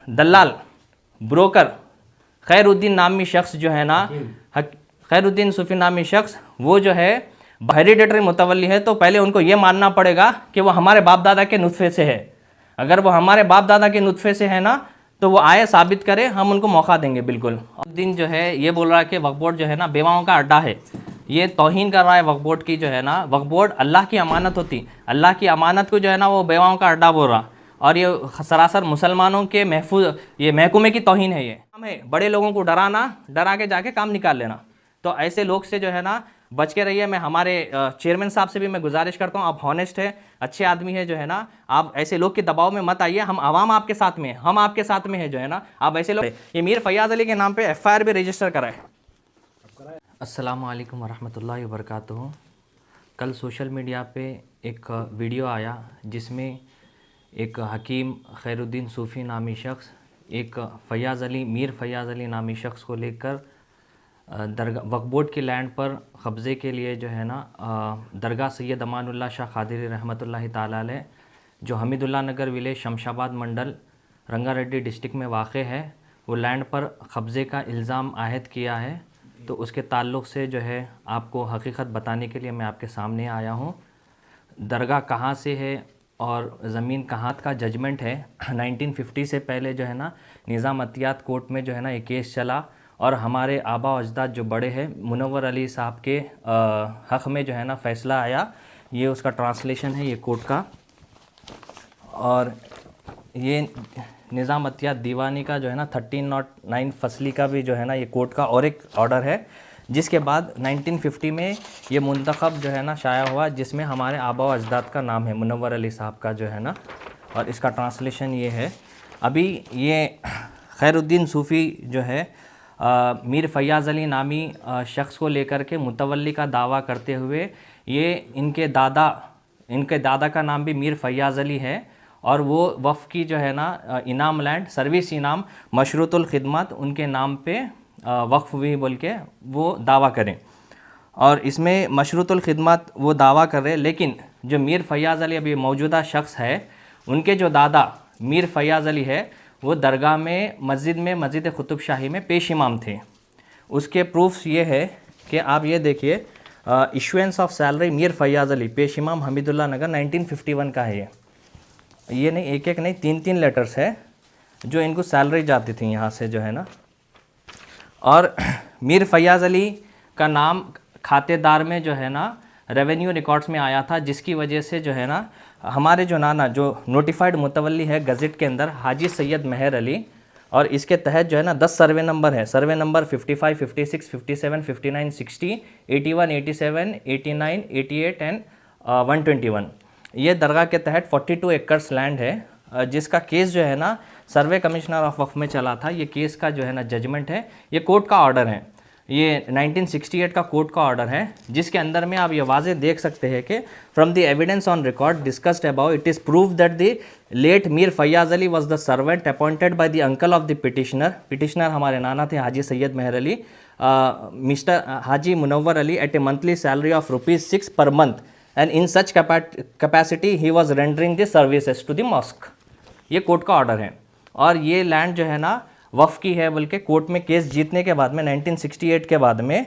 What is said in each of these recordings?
दलाल broker Khairuddin नामी शख्स जो है ना, खैरुद्दीन सूफी नामी शख्स, वो जो है हेरिडेटरी मुतवल्ली है, तो पहले उनको ये मानना पड़ेगा कि वो हमारे बाप दादा के नुत्फे से है। अगर वो हमारे बाप दादा के नुत्फे से है ना, तो वो आए साबित करे, हम उनको मौका देंगे बिल्कुल। दिन जो है ये बोल रहा है कि वक्फ बोर्ड जो है ना बेवाओं का अड्डा है, ये तौहीन कर रहा है वक्फ बोर्ड की जो है ना। वक्फ बोर्ड अल्लाह की अमानत होती, अल्लाह की अमानत को जो है ना वो बेवाओं का अड्डा बोल रहा, और ये सरासर मुसलमानों के महफूज, ये महकूमे की तौहीन है। ये हमें बड़े लोगों को डराना, डरा के जाके काम निकाल लेना, तो ऐसे लोग से जो है ना बच के रहिए। मैं हमारे चेयरमैन साहब से भी मैं गुजारिश करता हूँ, आप हॉनेस्ट है, अच्छे आदमी है, जो है ना आप ऐसे लोग के दबाव में मत आइए। हम आवाम आपके साथ में, हम आपके साथ में है, जो है ना आप ऐसे लोग। ये मीर फैयाज़ अली के नाम पे FIR भी रजिस्टर कराए। अस्सलाम वालेकुम वरहमतुल्लाहि वबरकातुहू। कल सोशल मीडिया पे एक वीडियो आया जिसमें एक हकीम खैरुद्दीन सूफ़ी नामी शख्स एक फैयाज़ अली, मीर फैयाज़ अली नामी शख्स को लेकर दरगाह वक्फ बोर्ड की लैंड पर कब्ज़े के लिए जो है ना दरगाह सैयद अमानुल्लाह शाह क़ादिरी रहमतुल्लाहि ताला अलैह, जो हमीदुल्लाह नगर विलेज शमशाबाद मंडल रंगारेड्डी डिस्ट्रिक्ट में वाक़ है, वो लैंड पर कब्ज़े का इल्ज़ाम आयद किया है। तो उसके ताल्लुक़ से जो है आपको हकीकत बताने के लिए मैं आपके सामने आया हूँ। दरगाह कहाँ से है और ज़मीन कहाँ का जजमेंट है। 1950 से पहले जो है ना निज़ामतियात कोर्ट में जो है ना ये केस चला, और हमारे आबा अजदाद जो बड़े हैं मुनव्वर अली साहब के हक़ में जो है ना फ़ैसला आया। ये उसका ट्रांसलेशन है ये कोर्ट का, और ये निज़ामतियात दीवानी का जो है ना 1309 फसली का भी जो है ना ये कोर्ट का और एक ऑर्डर है, जिसके बाद 1950 में ये मुंतखब जो है ना शाया हुआ, जिसमें हमारे आबा अजदाद का नाम है मुनव्वर अली साहब का जो है ना, और इसका ट्रांसलेशन ये है। अभी ये खैरुद्दीन सूफ़ी जो है मीर फैयाज़ अली नामी शख्स को लेकर के मुतवल्ली का दावा करते हुए, ये इनके दादा का नाम भी मीर फैयाज़ अली है, और वो वफ़ की जो है ना इनाम लैंड सर्विस इनाम मशरूतुल खिदमत उनके नाम पे वक्फ भी बोल के वो दावा करें। और इसमें मशरूतुल खिदमत वो दावा कर रहे हैं, लेकिन जो मीर फैयाज़ अली अभी मौजूदा शख्स है, उनके जो दादा मीर फैयाज़ अली है, वो दरगाह में मस्जिद कुतुब शाही में पेश इमाम थे। उसके प्रूफ्स ये है कि आप ये देखिए, issuance of salary Mir Faiyaz Ali पेश इमाम हमीदुल्लाह नगर 1951 का है। ये नहीं एक एक नहीं 3-3 लेटर्स है जो इनको सैलरी जाती थी यहाँ से जो है ना। और मीर फैयाज़ अली का नाम खातेदार में जो है ना रेवेन्यू रिकॉर्ड्स में आया था, जिसकी वजह से जो है ना हमारे जो नाना जो नोटिफाइड मुतवल्ली है गज़ट के अंदर हाजी सैयद मेहर अली, और इसके तहत जो है ना 10 सर्वे नंबर है। Survey number 55, 56, 57, 59, 60, 81, 87, 89, 88 and 121। ये दरगाह के तहत 42 एकड़्स लैंड है, जिसका केस जो है ना सर्वे कमिश्नर ऑफ वक्फ में चला था। ये केस का जो है ना जजमेंट है, ये कोर्ट का ऑर्डर है, ये 1968 का कोर्ट का ऑर्डर है, जिसके अंदर में आप ये वाज़े देख सकते हैं कि from the evidence on record discussed about it is prove that the late Mir Faiyaz Ali was the servant appointed by the uncle of the petitioner हमारे नाना थे Haji Syed Mehar Ali, mister Haji Munawwar Ali at a monthly salary of ₹6 per month, and in such capacity he was rendering the services to the mosque. ये court का order है, और ये land जो है ना वफ़ की है, बल्कि कोर्ट में केस जीतने के बाद में 1968 के बाद में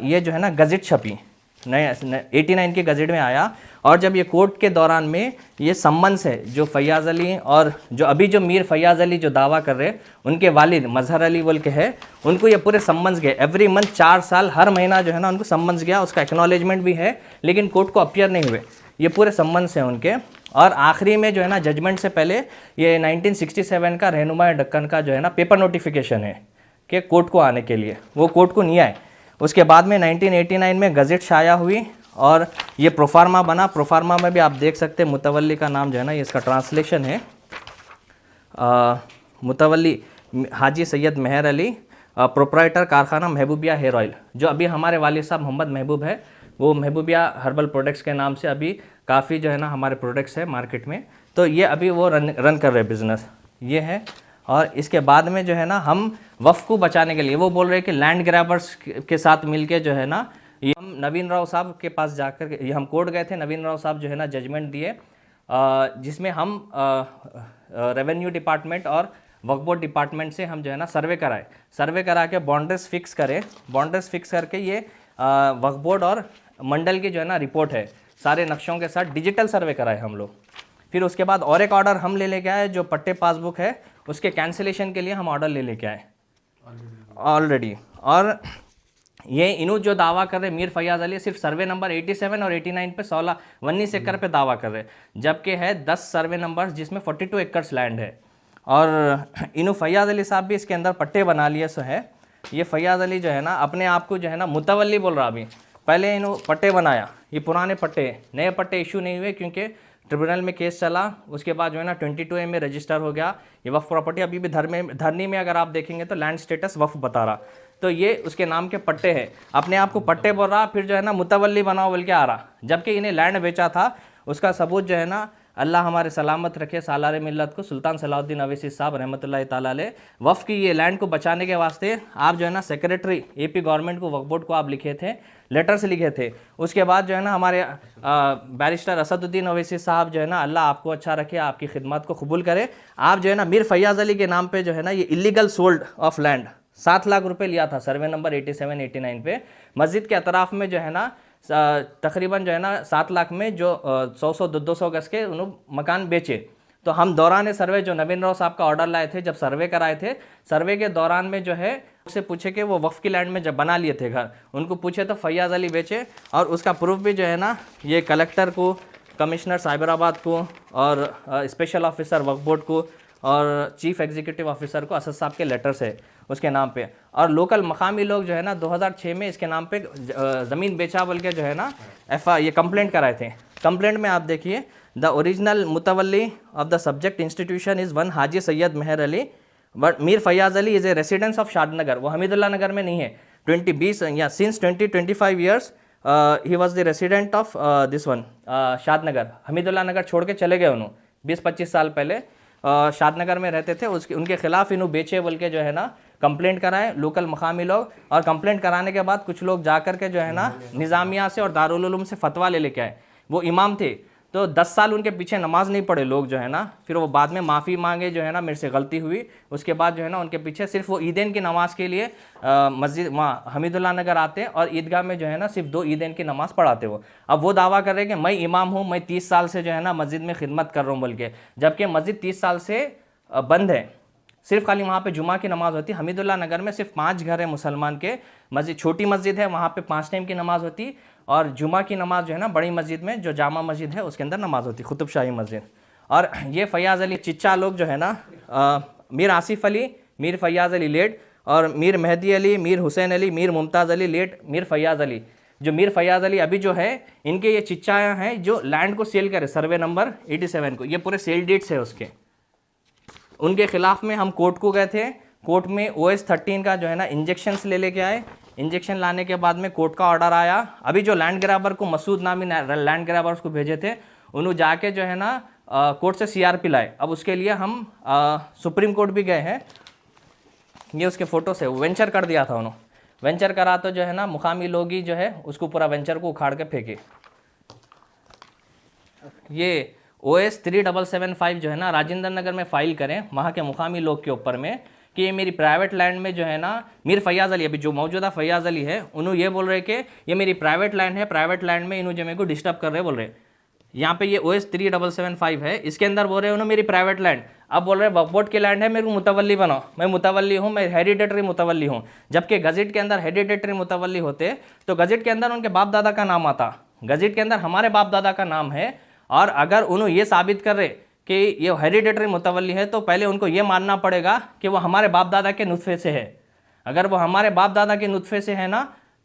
ये जो है ना गज़ट छपी, नए 89 के गज़ट में आया। और जब ये कोर्ट के दौरान में ये सम्मन्स है जो फैयाज़ अली और जो अभी जो मीर फैयाज़ अली जो दावा कर रहे हैं उनके वालिद मजहर अली बोल के है, उनको ये पूरे सम्मन्स गए एवरी मंथ 4 साल हर महीना जो है ना उनको सम्मन्स गया। उसका एक्नॉलेजमेंट भी है, लेकिन कोर्ट को अपीयर नहीं हुए, ये पूरे सम्मन्स हैं उनके। और आखिरी में जो है ना जजमेंट से पहले ये 1967 का रहनुमा दक्कन का जो है ना पेपर नोटिफिकेशन है कि कोर्ट को आने के लिए, वो कोर्ट को नहीं आए। उसके बाद में 1989 में गज़ट शाया हुई और ये प्रोफार्मा बना। प्रोफार्मा में भी आप देख सकते हैं मुतवल्ली का नाम जो है ना, ये इसका ट्रांसलेशन है मुतवल्ली हाजी सैयद मेहर अली, प्रोप्राइटर कारखाना महबूबिया हेयर ऑयल। जो अभी हमारे वालिद साहब मोहम्मद महबूब है, वो महबूबिया हर्बल प्रोडक्ट्स के नाम से अभी काफ़ी जो है ना हमारे प्रोडक्ट्स है मार्केट में, तो ये अभी वो रन कर रहे हैं बिज़नेस, ये है। और इसके बाद में जो है ना हम वफ़ को बचाने के लिए वो बोल रहे हैं कि लैंड ग्रैबर्स के साथ मिलके जो है ना, ये हम नवीन राव साहब के पास जाकर ये हम कोर्ट गए थे। नवीन राव साहब जो है ना जजमेंट दिए, जिसमें हम रेवेन्यू डिपार्टमेंट और वक्फ बोर्ड डिपार्टमेंट से हम जो है ना सर्वे कराए, सर्वे करा के बाउंड्रीज फिक्स करें, बाउंड्रीज फिक्स करके ये वक्फ बोर्ड और मंडल की जो है ना रिपोर्ट है सारे नक्शों के साथ डिजिटल सर्वे कराए हम लोग। फिर उसके बाद और एक ऑर्डर हम ले लेके आए, जो पट्टे पासबुक है उसके कैंसिलेशन के लिए हम ऑर्डर ले लेके आए ऑलरेडी। और ये इन्हों जो दावा कर रहे मीर फैयाज अली सिर्फ सर्वे नंबर 87 और 89 पे 19 एकड़ पे दावा कर रहे, जबकि है 10 सर्वे नंबर्स जिसमें 42 एकड़ लैंड है। और इन्हों फैयाज अली साहब भी इसके अंदर पट्टे बना लिए सो है। ये फैयाज अली जो है ना अपने आप को जो है ना मुतवल्ली बोल रहा, अभी पहले इन्हों पट्टे बनाया, ये पुराने पट्टे, नए पट्टे इशू नहीं हुए क्योंकि ट्रिब्यूनल में केस चला, उसके बाद जो है ना 22A में रजिस्टर हो गया ये वक्फ प्रॉपर्टी। अभी भी धरनी में अगर आप देखेंगे तो लैंड स्टेटस वक्फ बता रहा, तो ये उसके नाम के पट्टे हैं, अपने आप को पट्टे बोल रहा, फिर जो है ना मुतवल्ली बनाओ बोल के आ रहा, जबकि इन्हें लैंड बेचा था। उसका सबूत जो है ना, अल्लाह हमारे सलामत रखे सालार मिल्लत को, सुल्तान सलाउद्दीन अवैसी साहब रहमतुल्लाह ताला अलैह, वफ़ की ये लैंड को बचाने के वास्ते आप जो है ना सेक्रेटरी AP गवर्नमेंट को, वक्फ बोर्ड को आप लिखे थे, लेटर्स लिखे थे। उसके बाद जो है ना हमारे बैरिस्टर असदुद्दीन अवैसी साहब जो है ना, अल्लाह आपको अच्छा रखे, आपकी खिदमत को कबूल करे, आप जो है ना मीर फैयाज अली के नाम पे जो है ना ये illegal sold off land 7 lakh रुपए लिया था सर्वे नंबर 87 89 पे। मस्जिद के अतराफ़ में जो है ना तकरीबन जो है ना 7 लाख में जो 100-200 गज के उन्होंने मकान बेचे। तो हम दौरान सर्वे जो नवीन राव साहब का ऑर्डर लाए थे, जब सर्वे कराए थे, सर्वे के दौरान में जो है उससे पूछे कि वो वक्फ की लैंड में जब बना लिए थे घर, उनको पूछे तो फैयाज अली बेचे। और उसका प्रूफ भी जो है ना ये कलेक्टर को, कमिश्नर साइबराबाद को और स्पेशल ऑफिसर वक्फ बोर्ड को और चीफ एग्जीक्यूटिव ऑफिसर को असद साहब के लेटर्स है उसके नाम पे। और लोकल मकामी लोग जो है ना 2006 में इसके नाम पे ज़मीन बेचा बोल के जो है ना ये कंप्लेंट कराए थे। कंप्लेंट में आप देखिए, the original mutawalli of the subject institution is one Haji Syed Mehar Ali, but Mir Faiyaz Ali is a residence of Shadnagar, वो हमीदुल्लाह नगर में नहीं है। 20 since 20-25 years he was the resident of this one Shadnagar. Hamidullah Nagar छोड़ के चले गए उन्होंने 20-25 साल पहले, शादनगर में रहते थे। उनके खिलाफ इन्हों बेचे बोल के जो है ना कंप्लेंट कराए लोकल मकामी लोग। और कंप्लेंट कराने के बाद कुछ लोग जा कर के जो है ना निज़ामिया से और दारुल उलूम से फतवा ले लेके आए। वो इमाम थे, तो 10 साल उनके पीछे नमाज नहीं पढ़े लोग जो है ना, फिर वो बाद में माफ़ी मांगे जो है ना, मेरे से गलती हुई। उसके बाद जो है ना उनके पीछे सिर्फ वो ईदैन की नमाज़ के लिए मस्जिद वहाँ हमीदुल्लाह नगर आते और ईदगाह में जो है ना सिर्फ 2 ईदैन की नमाज़ पढ़ाते वो। अब वो दावा कर रहे हैं कि मैं इमाम हूँ, मैं 30 साल से जो है ना मस्जिद में खिदमत कर रहा हूँ बोल के, जबकि मस्जिद 30 साल से बंद है। सिर्फ खाली वहाँ पे जुमा की नमाज़ होती। हमीदुल्लाह नगर में सिर्फ 5 घर है मुसलमान के, मस्जिद छोटी मस्जिद है, वहाँ पे 5 टाइम की नमाज़ होती। और जुमा की नमाज़ जो है ना बड़ी मस्जिद में, जो जामा मस्जिद है उसके अंदर नमाज़ होती, कुतुब शाही मस्जिद। और ये फैयाज़ अली चिच्चा लोग जो है ना, मीर आसिफ अली, मीर फैयाज़ अली लेट, और मीर मेहदी अली, मीर हुसैन अली, मीर मुमताज़ अली लेट, मीर फैयाज़ अली। जो मीर फैयाज़ अली अभी जो है, इनके ये चिच्चायाँ हैं जो लैंड को सेल करे सर्वे नंबर 87 को, ये पूरे सेल डेट्स है उसके। उनके खिलाफ में हम कोर्ट को गए थे, कोर्ट में OS 13 का जो है ना इंजेक्शंस ले लेके आए। इंजेक्शन लाने के बाद में कोर्ट का ऑर्डर आया। अभी जो लैंड ग्रैबर को मसूद नामी लैंड ग्रैबर्स को भेजे थे, उन्होंने जाके जो है ना कोर्ट से CRP लाए। अब उसके लिए हम सुप्रीम कोर्ट भी गए हैं। ये उसके फ़ोटो से वेंचर कर दिया था उन्होंने, वेंचर करा तो जो है ना मुकामी लोग ही जो है उसको पूरा वेंचर को उखाड़ के फेंके। ये OS 3775 जो है ना राजेंद्र नगर में फ़ाइल करें वहाँ के मुकामी लोग के ऊपर में कि ये मेरी प्राइवेट लैंड में जो है ना, मीर फैयाज़ अली अभी जो मौजूदा फैयाज़ अली है, उन्होंने ये बोल रहे कि ये मेरी प्राइवेट लैंड है, प्राइवेट लैंड में इन्होंने जो मेरे को डिस्टर्ब कर रहे बोल रहे। यहाँ पे ये OS 3775 है, इसके अंदर बोल रहे उन्होंने मेरी प्राइवेट लैंड, अब बोल रहे वक्फ बोर्ड की लैंड है, मेरे को मुतवल्ली बनाओ, मैं मुतवल्ली हूँ, मैं हेरिडेटरी मुतवल्ली हूँ। जबकि गज़ेट के अंदर हेरिडेटरी मुतवल्ली होते तो गज़ेट के अंदर उनके बाप दादा का नाम आता, गज़ेट के अंदर हमारे बाप दादा का नाम है। और अगर उन्होंने ये साबित कर रहे कि ये हेरिडेटरी मुतवल्ली है, तो पहले उनको ये मानना पड़ेगा कि वो हमारे बाप दादा के नुत्फे से है। अगर वो हमारे बाप दादा के नुत्फे से है ना,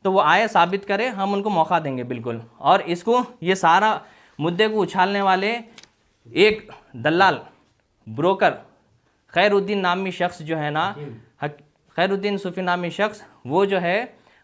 तो वो आए साबित करे, हम उनको मौका देंगे बिल्कुल। और इसको ये सारा मुद्दे को उछालने वाले एक दलाल, ब्रोकर खैरुद्दीन नामी शख्स जो है ना, खैरुद्दीन सूफी नामी शख्स, वो जो है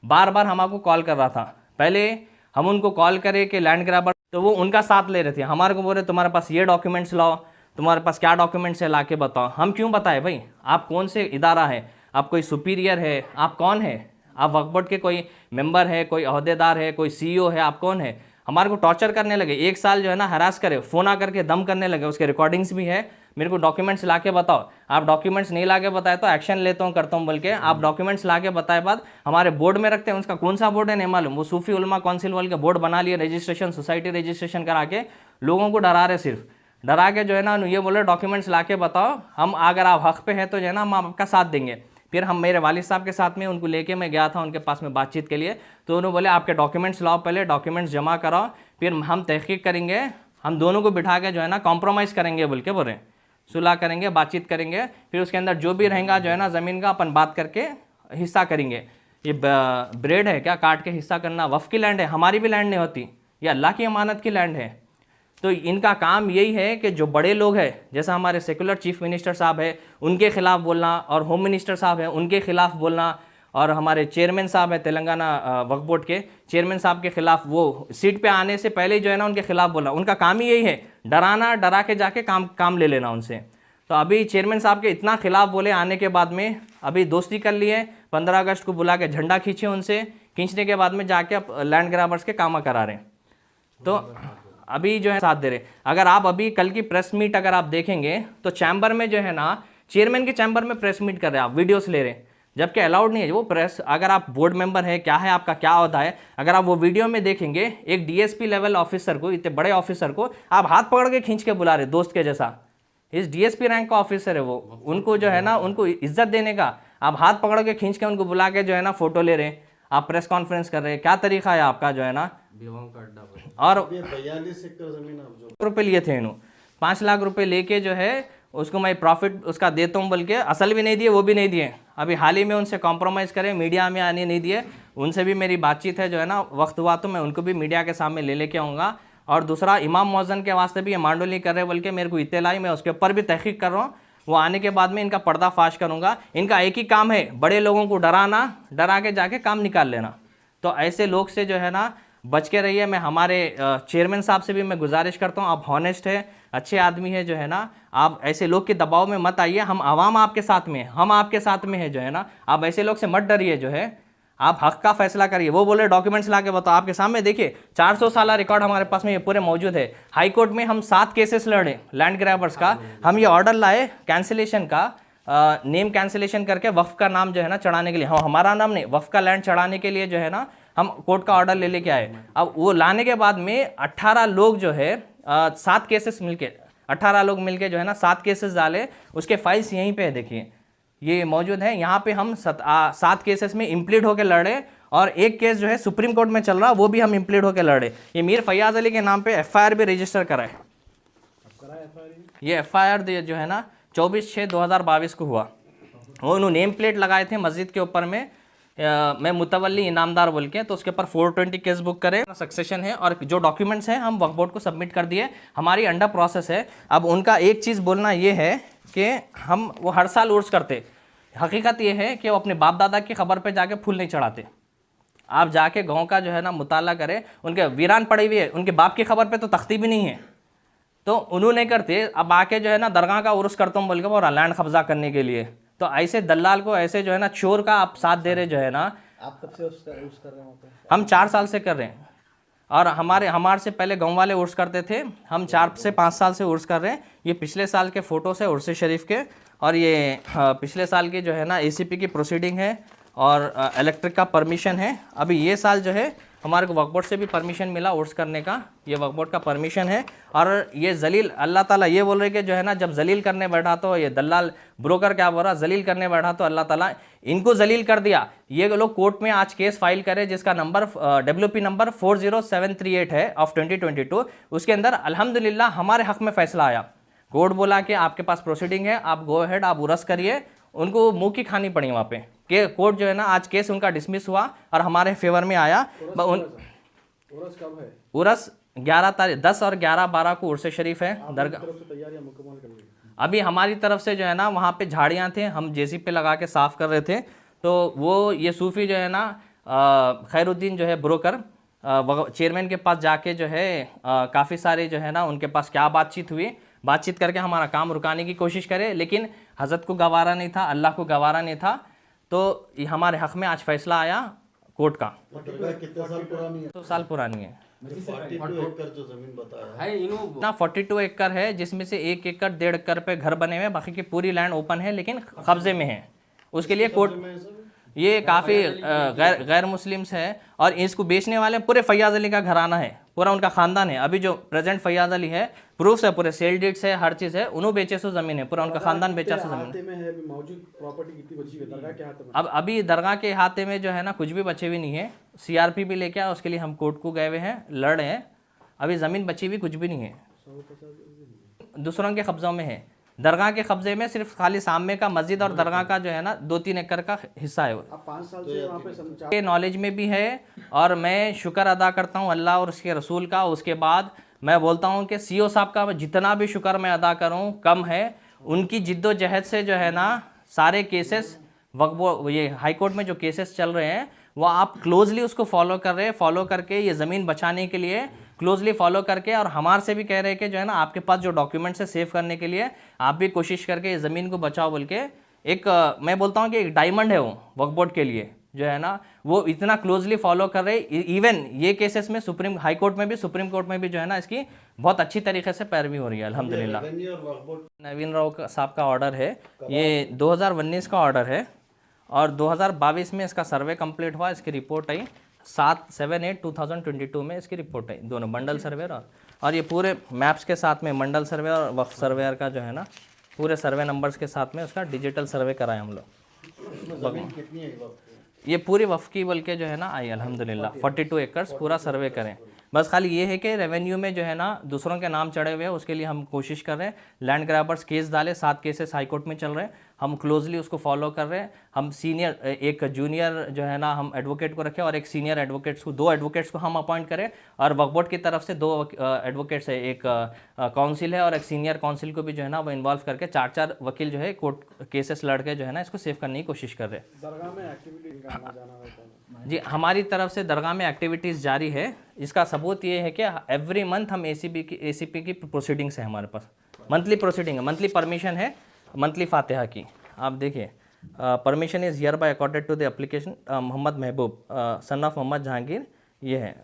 बार बार हमको कॉल कर रहा था। पहले हम उनको कॉल करे कि लैंड ग्रैबर, तो वो उनका साथ ले रहे थे, हमारे को बोल रहे तुम्हारे पास ये डॉक्यूमेंट्स लाओ, तुम्हारे पास क्या डॉक्यूमेंट्स है ला के बताओ। हम क्यों बताएं भाई, आप कौन से इदारा है, आप कोई सुपीरियर है, आप कौन है, आप वक्फ बोर्ड के कोई मेंबर है, कोई अहदेदार है, कोई CEO है, आप कौन है। हमारे को टॉर्चर करने लगे, 1 साल जो है ना हरास करे, फ़ोन आ करके दम करने लगे, उसके रिकॉर्डिंग्स भी है। मेरे को डॉक्यूमेंट्स ला के बताओ। आप डॉक्यूमेंट्स नहीं ला के बताए तो एक्शन लेता हूँ करता हूँ बोल के आप डॉक्यूमेंट्स ला के बताए बाद हमारे बोर्ड में रखते हैं। उसका कौन सा बोर्ड है नहीं मालूम, वो सूफी उलमा काउंसिल वाले का बोर्ड बना लिए, रजिस्ट्रेशन सोसाइटी रजिस्ट्रेशन करा के लोगों को डरा रहे, सिर्फ डरा के जो है ना ये बोले डॉक्यूमेंट्स ला के बताओ, हम अगर आप हक पे है तो जो है ना हम आपका साथ देंगे। फिर हम मेरे वालिद साहब के साथ में उनको लेके मैं गया था उनके पास में बातचीत के लिए, तो उन्होंने बोले आपके डॉक्यूमेंट्स लाओ, पहले डॉक्यूमेंट्स जमा कराओ, फिर हम तहकीक करेंगे, हम दोनों को बिठा के जो है ना कॉम्प्रोमाइज़ करेंगे बोल के बोल रहे हैं, सुलह करेंगे, बातचीत करेंगे, फिर उसके अंदर जो भी रहेगा जो है ना ज़मीन का अपन बात करके हिस्सा करेंगे। ये ब्रेड है क्या काट के हिस्सा करना, वफ़ की लैंड है, हमारी भी लैंड नहीं होती, ये अल्लाह की अमानत की लैंड है। तो इनका काम यही है कि जो बड़े लोग हैं जैसा हमारे सेकुलर चीफ मिनिस्टर साहब है उनके खिलाफ बोलना, और होम मिनिस्टर साहब हैं उनके खिलाफ बोलना, और हमारे चेयरमैन साहब हैं तेलंगाना वक्फ बोर्ड के चेयरमैन साहब के खिलाफ, वो सीट पे आने से पहले ही जो है ना उनके खिलाफ बोलना। उनका काम ही यही है, डराना, डरा के जाके काम ले लेना उनसे। तो अभी चेयरमैन साहब के इतना खिलाफ बोले आने के बाद में अभी दोस्ती कर लिए, 15 अगस्त को बुला के झंडा खींचे उनसे, खींचने के बाद में जाके अब लैंड ग्रैबर्स के काम करा रहे हैं। तो अभी जो है साथ दे रहे। अगर आप अभी कल की प्रेस मीट अगर आप देखेंगे तो चैम्बर में जो है ना चेयरमैन के चैम्बर में प्रेस मीट कर रहे हैं, आप वीडियोस ले रहे हैं, जबकि अलाउड नहीं है वो प्रेस। अगर आप बोर्ड मेंबर है, क्या है आपका क्या होता है, अगर आप वो वीडियो में देखेंगे एक डीएसपी लेवल ऑफिसर को, इतने बड़े ऑफिसर को आप हाथ पकड़ के खींच के बुला रहे दोस्त के जैसा। इस डीएसपी रैंक का ऑफिसर है वो, उनको जो है ना उनको इज्जत देने का आप हाथ पकड़ के खींच के उनको बुला के जो है ना फोटो ले रहे हैं, आप प्रेस कॉन्फ्रेंस कर रहे हैं, क्या तरीका है आपका जो है ना। और 42 एकड़ जमीन आप जो रुपये लिए थे इन्हों, 5 लाख रुपए लेके जो है उसको मैं प्रॉफिट उसका देता हूँ बोल के असल भी नहीं दिए, वो भी नहीं दिए। अभी हाल ही में उनसे कॉम्प्रोमाइज़ करें, मीडिया में आने नहीं दिए, उनसे भी मेरी बातचीत है जो है ना, वक्त हुआ तो मैं उनको भी मीडिया के सामने ले लेके आऊँगा। और दूसरा इमाम मौज़न के वास्ते भी ये मांडोली कर रहे बोल के मेरे को इत्तलाई, मैं उसके ऊपर भी तहकीक कर रहा हूँ, वो आने के बाद में इनका पर्दाफाश करूँगा। इनका एक ही काम है, बड़े लोगों को डराना, डरा के जाके काम निकाल लेना। तो ऐसे लोग से जो है ना बच के रहिए। मैं हमारे चेयरमैन साहब से भी मैं गुजारिश करता हूँ, आप हॉनेस्ट है, अच्छे आदमी है जो है ना, आप ऐसे लोग के दबाव में मत आइए। हम आवाम आपके साथ में, हम आपके साथ में है जो है ना, आप ऐसे लोग से मत डरिए जो है, आप हक का फैसला करिए। वो बोले डॉक्यूमेंट्स ला के बताओ, आपके सामने देखिए 400 साल रिकॉर्ड हमारे पास में ये पूरे मौजूद है। हाई कोर्ट में हम 7 केसेस लड़े लैंड ग्रैबर्स का, हम ये ऑर्डर लाए कैंसिलेशन का, नेम कैंसिलेशन करके वक्फ का नाम जो है ना चढ़ाने के लिए, हाँ हमारा नाम नहीं, वक्फ का लैंड चढ़ाने के लिए जो है ना हम कोर्ट का ऑर्डर ले लेके आए। अब वो लाने के बाद में 18 लोग जो है 7 केसेस मिलके, 18 लोग मिलके जो है ना 7 केसेस डाले, उसके फाइल्स यहीं पे है, देखिए ये मौजूद है। यहाँ पे हम 7 केसेस में इम्प्लीड होकर लड़े, और एक केस जो है सुप्रीम कोर्ट में चल रहा, वो भी हम इम्प्लीड होकर लड़े। ये मीर फैयाज अली के नाम पे एफआईआर भी रजिस्टर करा है। ये एफआईआर जो है ना 24/6/2022 को हुआ। वो उन्होंने नेम प्लेट लगाए थे मस्जिद के ऊपर में, मैं मुतवल्ली इनामदार बोल के, तो उसके ऊपर 420 केस बुक करे, सक्सेशन है, और जो डॉक्यूमेंट्स हैं हम वक्फ बोर्ड को सबमिट कर दिए, हमारी अंडर प्रोसेस है। अब उनका एक चीज़ बोलना ये है कि हम वो हर साल उर्स करते, हकीकत ये है कि वो अपने बाप दादा की खबर पे जाके फूल नहीं चढ़ाते। आप जाके गाँव का जो है ना मुताला करें, उनके वीरान पड़ी हुई है, उनके बाप की खबर पर तो तख्ती भी नहीं है, तो उन्होंने करते। अब आके जो है ना दरगाह का उर्स करता हूँ बोल के वो लैंड कब्जा करने के लिए, तो ऐसे दलाल को, ऐसे जो है ना चोर का आप साथ दे रहे जो है ना। आप कब से उस कर रहे हैं? हम 4 साल से कर रहे हैं, और हमारे से पहले गांव वाले उर्स करते थे, हम 4 से 5 साल से उर्स कर रहे हैं। ये पिछले साल के फ़ोटोस है उर्स शरीफ के, और ये पिछले साल की जो है ना एसीपी की प्रोसीडिंग है, और इलेक्ट्रिक का परमिशन है। अभी ये साल जो है हमारे को वक्फ बोर्ड से भी परमिशन मिला उर्स करने का, ये वक्फ बोर्ड का परमिशन है। और ये जलील, अल्लाह ताला ये बोल रहे कि जो है ना जब जलील करने बैठा तो ये दलाल ब्रोकर क्या बोल रहा, जलील करने बैठा तो अल्लाह ताला इनको जलील कर दिया। ये लोग कोर्ट में आज केस फाइल करे जिसका नंबर WP नंबर 40738 है ऑफ 2022। उसके अंदर अल्हम्दुलिल्लाह हमारे हक में फैसला आया। कोर्ट बोला कि आपके पास प्रोसीडिंग है, आप गो अहेड, आप उर्स करिए। उनको मुँह की खानी पड़ी वहाँ पे कि कोर्ट जो है ना आज केस उनका डिसमिस हुआ और हमारे फेवर में आया। उर्स कब है? उर्स 11 तारीख 10 और 11-12 को उर्स शरीफ है दरगाह। तैयारियां मुकम्मल कर ली? अभी हमारी तरफ से जो है ना वहाँ पे झाड़ियाँ थे, हम जेसीबी पे लगा के साफ़ कर रहे थे, तो वो ये सूफ़ी जो है ना खैरुद्दीन जो है ब्रोकर, चेयरमैन के पास जाके जो है काफ़ी सारे जो है ना उनके पास क्या बातचीत हुई, बातचीत करके हमारा काम रुकाने की कोशिश करे, लेकिन हज़रत को गवारा नहीं था, अल्लाह को गवारा नहीं था। तो ये हमारे हक़ में आज फ़ैसला आया कोर्ट का। कितने साल पुरानी है? 100 साल पुरानी है। 42 एकड़ जो जमीन बताया है इन्हों ना 42 एकड़ है, जिसमें से 1 एकड़ 1.5 एकड़ पे घर बने हुए हैं, बाकी की पूरी लैंड ओपन है लेकिन कब्जे में है। उसके लिए कोर्ट में सब ये काफ़ी गैर मुस्लिम्स है और इसको बेचने वाले पूरे फैयाज अली का घराना है, पूरा उनका खानदान है। अभी जो प्रेजेंट फैयाज अली है, प्रूफ्स है, पूरे सेल डीड्स है, हर चीज़ है, उन्होंने बेचे सो ज़मीन है, पूरा उनका खानदान बेचा सो ज़मीन। हाथे में है अभी मौजूद प्रॉपर्टी कितनी बची है दरगाह के हाथ में? अब अभी दरगाह के हाथे में जो है ना कुछ भी बचे हुए नहीं है। सीआरपी भी लेके आया, उसके लिए हम कोर्ट को गए हुए हैं, लड़ रहे हैं। अभी ज़मीन बची हुई कुछ भी नहीं है, दूसरों के कब्ज़ों में है। दरगाह के कब्जे में सिर्फ खाली सामने का मस्जिद और दरगाह का जो है ना 2-3 एकड़ का हिस्सा है। आप 5 साल से वहाँ पे समझा के नॉलेज में भी है और मैं शुक्र अदा करता हूँ अल्लाह और उसके रसूल का। उसके बाद मैं बोलता हूँ कि सीओ साहब का जितना भी शुक्र मैं अदा करूँ कम है। उनकी जिद्दोजहद से जो है ना सारे केसेस वक्फ ये हाई कोर्ट में जो केसेस चल रहे हैं वो आप क्लोजली उसको फॉलो कर रहे हैं, फॉलो करके ये ज़मीन बचाने के लिए क्लोजली फॉलो करके, और हमारे से भी कह रहे हैं कि जो है ना आपके पास जो डॉक्यूमेंट्स है सेव करने के लिए आप भी कोशिश करके ये ज़मीन को बचाओ बोल के। एक मैं बोलता हूँ कि एक डायमंड है वो वक्फ बोर्ड के लिए जो है ना, वो इतना क्लोजली फॉलो कर रहे। इवन ये केसेस में सुप्रीम हाई कोर्ट में भी, सुप्रीम कोर्ट में भी जो है ना इसकी बहुत अच्छी तरीके से पैरवी हो रही है अल्हम्दुलिल्लाह। रेवेन्यू और वक्फ बोर्ड नवीन राव साहब का ऑर्डर है, ये 2019 का ऑर्डर है और 2022 में इसका सर्वे कंप्लीट हुआ। इसकी रिपोर्ट आई 7/8/2022 में इसकी रिपोर्ट आई, दोनों मंडल सर्वेयर और ये पूरे मैप्स के साथ में मंडल सर्वे और वक्फ सर्वेयर का जो है ना पूरे सर्वे नंबर्स के साथ में उसका डिजिटल सर्वे कराए हम लोग। जमीन कितनी है वक्फ की? ये पूरी वफ़ की बोल के जो है ना आई अल्हम्दुलिल्लाह 42 एकर्स पूरा सर्वे करें। बस खाली ये है कि रेवेन्यू में जो है ना दूसरों के नाम चढ़े हुए हैं, उसके लिए हम कोशिश कर रहे हैं। लैंड ग्रैबर्स केस डाले, 7 केसेस हाई कोर्ट में चल रहे हैं, हम क्लोजली उसको फॉलो कर रहे हैं। हम सीनियर एक जूनियर जो है ना हम एडवोकेट को रखें और एक सीनियर एडवोकेट्स को, 2 एडवोकेट्स को हम अपॉइंट करें और वक्फ बोर्ड की तरफ से 2 एडवोकेट्स है, एक काउंसिल है और एक सीनियर काउंसिल को भी जो है ना वो इन्वॉल्व करके 4-4 वकील जो है कोर्ट केसेस लड़ के जो है ना इसको सेव करने की कोशिश कर रहे हैं। दरगाह में एक्टिविटी का आना जाना रहता है। जी, हमारी तरफ से दरगाह में एक्टिविटीज़ जारी है। इसका सबूत ये है कि एवरी मंथ हम एसीपी की प्रोसीडिंग्स है हमारे पास, मंथली प्रोसीडिंग है, मंथली परमिशन है, मंथली फातिहा की। आप देखिए permission is hereby accorded to the application Mohammed Mehboob son of Mohammad Jahangir, ये है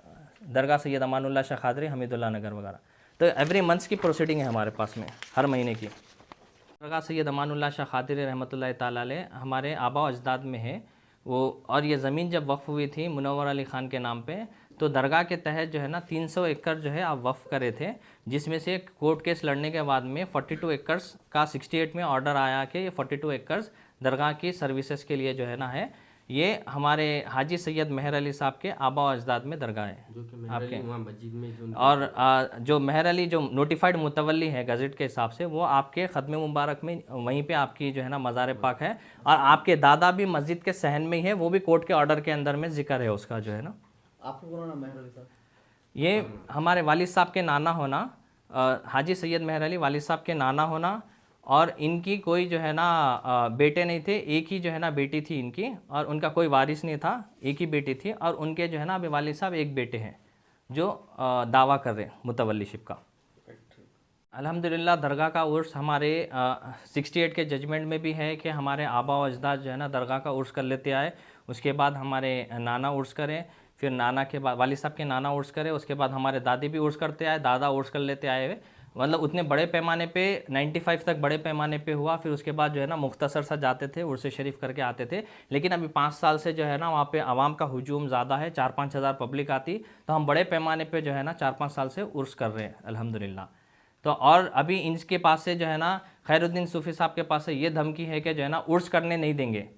दरगाह सैयद अमानुल्लाह शाह खादरी हमीदुल्लाह नगर वगैरह। तो एवरी मंथ्स की प्रोसीडिंग है हमारे पास में, हर महीने की। दरगाह सैयद अमानुल्लाह शाह खादरी रहमतुल्लाह ताला अलैह हमारे आबा अजदाद में है वो। और ये ज़मीन जब वक्फ हुई थी मुनव्वर अली ख़ान के नाम पे, तो दरगाह के तहत जो है ना 300 एकड़ जो है आप वक्फ करे थे, जिसमें से कोर्ट केस लड़ने के बाद में 42 एकर्स का 68 में ऑर्डर आया कि ये 42 एकर्स दरगाह की सर्विसेज के लिए जो है ना है। ये हमारे हाजी सैयद मेहर अली साहब के आबा अजदाद में दरगाह है आपके, वहाँ मस्जिद में जो और जो मेहर अली जो नोटिफाइड मुतवल्ली है गज़ट के हिसाब से, वो आपके ख़त्म मुबारक में वहीं पे आपकी जो है ना मज़ार पाक है। और आपके दादा भी मस्जिद के सहन में ही है, वो भी कोर्ट के ऑर्डर के अंदर में जिक्र है उसका जो है ना। आपको कौन नाम मेहर अली साहब? ये हमारे वालिद साहब के नाना होना, हाजी सैयद मेहर अली वालिद साहब के नाना होना, और इनकी कोई जो है ना बेटे नहीं थे, एक ही जो है ना बेटी थी इनकी, और उनका कोई वारिस नहीं था, एक ही बेटी थी। और उनके जो है ना अभी वालिद साहब एक बेटे हैं जो दावा कर रहे हैं मुतवल्लीशिप का। अल्हम्दुलिल्लाह दरगाह का उर्स हमारे 68 के जजमेंट में भी है कि हमारे आबा व अजदाद जो है ना दरगाह का उर्स कर लेते आए, उसके बाद हमारे नाना उर्स करें, फिर नाना के बाद वालिद साहब के नाना उर्स करें, उसके बाद हमारे दादी भी उर्स करते आए, दादा उर्स कर लेते आए हुए। मतलब उतने बड़े पैमाने पे 95 तक बड़े पैमाने पे हुआ। फिर उसके बाद जो है ना मुख्तसर सा जाते थे, उर्स शरीफ करके आते थे। लेकिन अभी 5 साल से जो है ना वहाँ पे आवाम का हुजूम ज़्यादा है, 4-5 हज़ार पब्लिक आती, तो हम बड़े पैमाने पे जो है ना 4-5 साल से उर्स कर रहे हैं अल्हम्दुलिल्लाह। तो और अभी इनके पास से जो है ना खैरुद्दीन सूफ़ी साहब के पास से ये धमकी है कि जो है ना उर्स करने नहीं देंगे।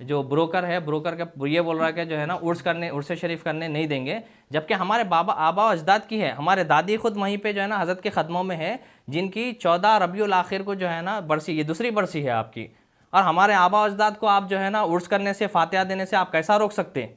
जो ब्रोकर है, ब्रोकर का ये बोल रहा है कि जो है ना उर्स शरीफ करने नहीं देंगे, जबकि हमारे आबा अजदाद की है। हमारे दादी खुद वहीं पे जो है ना हज़रत के ख़दमों में है, जिनकी 14 रबीउल आखिर को जो है ना बरसी, ये दूसरी बरसी है आपकी। और हमारे आबा अजदाद को आप जो है ना उर्स करने से, फातिहा देने से आप कैसा रोक सकते हैं?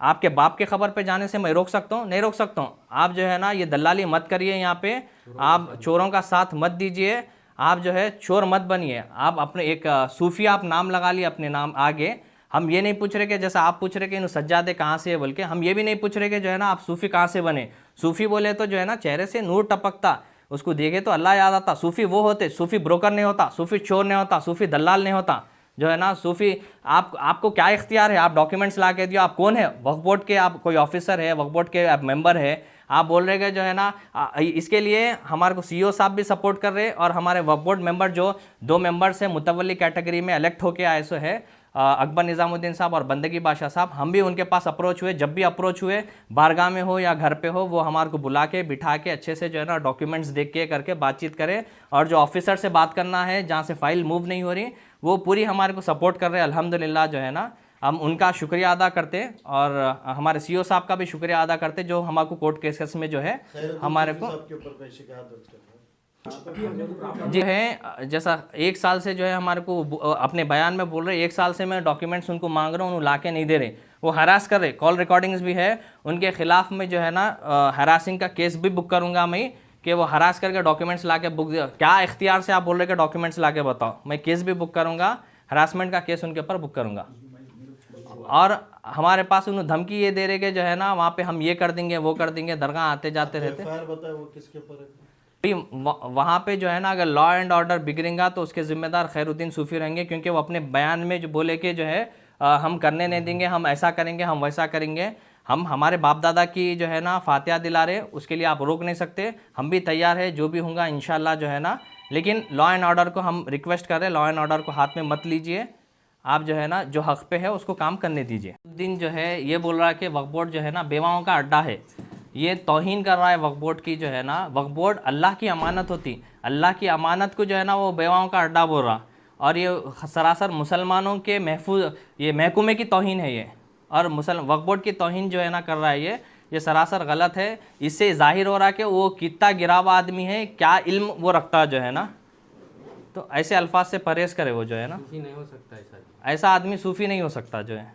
आपके बाप के खबर पे जाने से मैं रोक सकता हूँ? नहीं रोक सकता हूँ। आप जो है ना ये दलाली मत करिए, यहाँ पे आप चोरों का साथ मत दीजिए, आप जो है चोर मत बनिए। आप अपने एक सूफी आप नाम लगा लिए अपने नाम आगे। हम ये नहीं पूछ रहे कि जैसा आप पूछ रहे कि इन सज्जादे कहाँ से है, बल्कि हम ये भी नहीं पूछ रहे कि जो है ना आप सूफ़ी कहाँ से बने। सूफ़ी बोले तो जो है ना चेहरे से नूर टपकता, उसको देखे तो अल्लाह याद आता। सूफ़ी वो होते, सूफ़ी ब्रोकर नहीं होता, सूफ़ी चोर नहीं होता, सूफ़ी दलाल नहीं होता। जो है ना सूफ़ी आपको क्या इख्तियार है? आप डॉक्यूमेंट्स ला के दियो, आप कौन है? वक्फ बोर्ड के आप कोई ऑफिसर है, वक्फ बोर्ड के आप मेंबर है, आप बोल रहे कि जो है ना इसके लिए हमारे को सीईओ साहब भी सपोर्ट कर रहे हैं और हमारे वक्फ बोर्ड मेंबर जो 2 मेंबर्स हैं मुतवल्ली कैटेगरी में इलेक्ट होके आए सो है अकबर निज़ामुद्दीन साहब और बंदगी बादशाह साहब, हम भी उनके पास अप्रोच हुए। जब भी अप्रोच हुए बारगाह में हो या घर पे हो, वो हमारे को बुला के बिठा के अच्छे से जो है ना डॉक्यूमेंट्स देख के करके बातचीत करें और जो ऑफिसर से बात करना है जहाँ से फाइल मूव नहीं हो रही वो पूरी हमारे को सपोर्ट कर रहे हैं। अल्हम्दुलिल्लाह जो है ना हम उनका शुक्रिया अदा करते और हमारे सीईओ साहब का भी शुक्रिया अदा करते जो हमारे को कोर्ट केसेस में जो है हमारे को आपके ऊपर कोई शिकायत दर्ज कर रहा है? जी है। जैसा 1 साल से जो है हमारे को अपने बयान में बोल रहे 1 साल से मैं डॉक्यूमेंट्स उनको मांग रहा हूँ, उन्हें ला के नहीं दे रहे, वो हरास कर रहे। कॉल रिकॉर्डिंग्स भी है उनके खिलाफ में जो है ना हरासिंग का केस भी बुक करूँगा मैं कि वो हरास करके डॉक्यूमेंट्स ला के बुक क्या इख्तियार से आप बोल रहे कि डॉक्यूमेंट्स ला के बताओ, मैं केस भी बुक करूँगा, हरासमेंट का केस उनके ऊपर बुक करूँगा। और हमारे पास उन्हें धमकी ये दे रहे कि जो है ना वहाँ पे हम ये कर देंगे वो कर देंगे, दरगाह आते जाते रहते। एफआईआर बताए वो किसके ऊपर है? वहाँ पे जो है ना अगर लॉ एंड ऑर्डर बिगड़ेगा तो उसके ज़िम्मेदार खैरुद्दीन सूफ़ी रहेंगे, क्योंकि वो अपने बयान में जो बोले कि जो है हम करने नहीं देंगे, हम ऐसा करेंगे, हम वैसा करेंगे। हम हमारे बाप दादा की जो है ना फातिहा दिला रहे, उसके लिए आप रोक नहीं सकते। हम भी तैयार है जो भी होगा इंशाल्लाह जो है ना, लेकिन लॉ एंड ऑर्डर को हम रिक्वेस्ट कर रहे हैं, लॉ एंड ऑर्डर को हाथ में मत लीजिए, आप जो है ना जो हक़ पे है उसको काम करने दीजिए। दिन जो है ये बोल रहा है कि वक्फ बोर्ड जो है ना बेवाओं का अड्डा है, ये तौहीन कर रहा है वक्फ बोर्ड की। जो है ना वक्फ बोर्ड अल्लाह की अमानत होती, अल्लाह की अमानत को जो है ना वो बेवाओं का अड्डा बोल रहा, और ये सरासर मुसलमानों के महफूज ये महकूमे की तौहीन है ये, और वक्फ बोर्ड की तौहीन जो है ना कर रहा है ये सरासर गलत है। इससे ज़ाहिर हो रहा है कि वो कितना गिरा हुआ आदमी है, क्या इल्म वो रखता जो है ना, तो ऐसे अल्फाज से परहेज़ करे वो जो है ना, नहीं हो सकता ऐसा आदमी सूफ़ी नहीं हो सकता जो है।